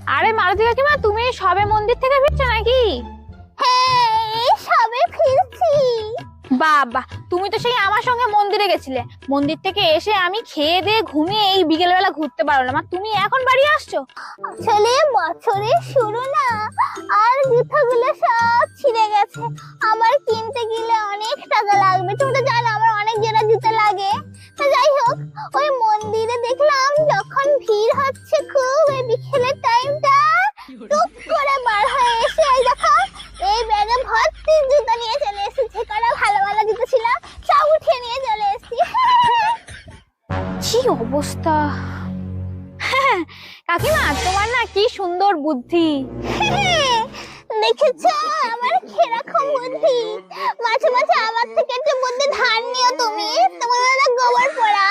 আরে মালতী কাকিমা, তুমি সবে মন্দির থেকে ফিরছো নাকি? হ্যাঁ, এই সবে ফিরছি। বাবা, তুমি তো সেই আমার সঙ্গে মন্দিরে গেছিলে। মন্দির থেকে এসে আমি খেয়ে দিয়ে ঘুমিয়ে এই বিকেল বেলা ঘুরতে পারলাম, আর তুমি এখন বাড়ি আসছো? আসলে বছরের শুরু না, আর জুতোগুলো সব ছিঁড়ে গেছে। আমার কিনতে গেলে অনেক টাকা লাগবে, তুমি তো জানো আমার অনেক জোড়া জুতো লাগে। তা যাই হোক, ওই মন্দিরে দেখলাম যখন ভিড় হচ্ছে খুব এই বিকেলের টাইমটা, টুক করে বার হয়ে এসে এই দেখো এই ব্যাগে ভর্তি জুতো নিয়ে চলে এসেছি। কটা ভালো ভালো জুতো ছিল, সব উঠিয়ে নিয়ে চলে এসেছি। কি অবস্থা! হ্যাঁ, কাকিমা তোমার না কি সুন্দর বুদ্ধি। দেখেছো আমার কিরকম বুদ্ধি? মাঝে মাঝে আমার থেকে একটু বুদ্ধি ধার নিও তুমি, তোমার গোবর পোড়া।